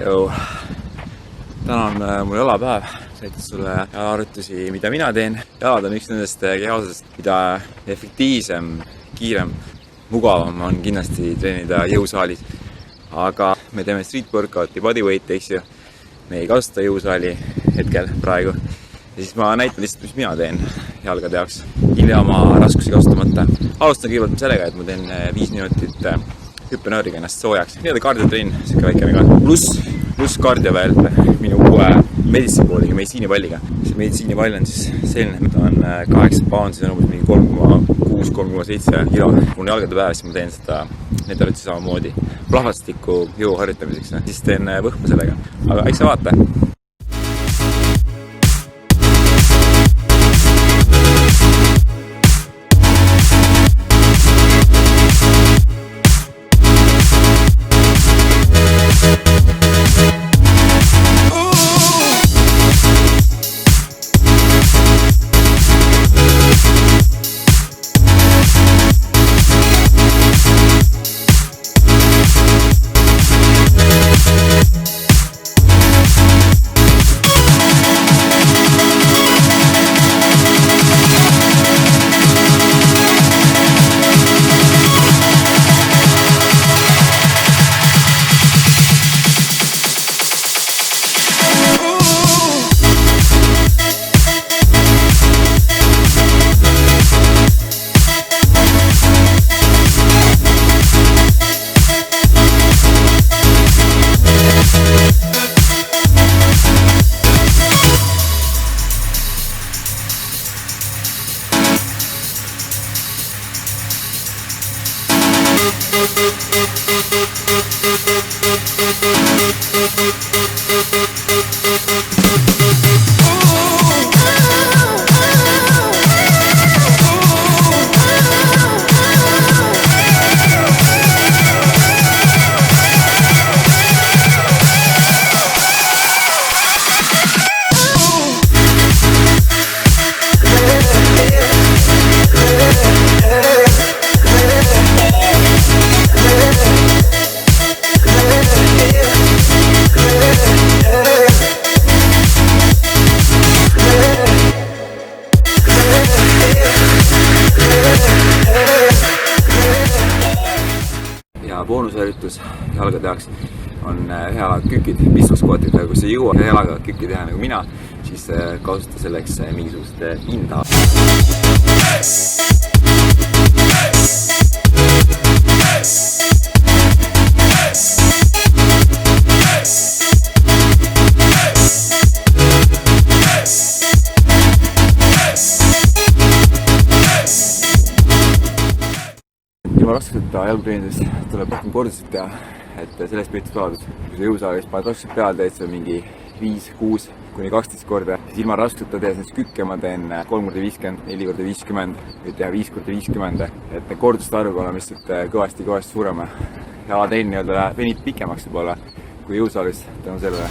Täna on mul jalapäev, näitas sulle jalaharjutusi, mida mina teen. Jalad on üks nendest kehaosast, mida efektiivsem, kiirem, mugavam on kindlasti treenida jõusaalis. Aga me teeme street workout'i, bodyweight, eks ju. Me ei kasuta jõusaali hetkel praegu. Ja siis ma näitan lihtsalt, mis mina teen jalgade jaoks, ilma oma raskusi kasutamata. Alustan kõigepealt sellega, et ma teen 5 minutit hüppenööriga ennast soojaks. Nii-öelda kardiotrenn, siuke väike viga. Pluss kardio veel minu uue meditsiinipooliga, meditsiinipalliga. See meditsiinipall on siis selline, ta on 8 pound, see on umbes mingi 3,6-3,7 kilo. Mul jalgade päev, siis ma teen seda need harjutusi samamoodi plahvastiku jõu harjutamiseks. Siis teen võhma sellega. Aga eks sa vaata. Boonusharjutus jalgade jaoks on ühe jalaga kükid, pistosquatid, kui sa ei jõua ühe jalaga kükki teha nagu mina, siis kasuta selleks mingisugust inda. Ilma raskusteta jalgtreenides tuleb rohkem kordusid teha, et sellest peetud saadus. Kui sa jõusaalis paned raskused peale, teed seal mingi 5, 6 kuni 12 korda. Siis ilma raskusteta tehes näiteks kükke ma teen 3x50, 4x50, võid teha 5x50. Et korduste arv olema lihtsalt kõvasti suurema. Jalatreenn venib pikemaks võib-olla kui jõusaalis tänu sellele.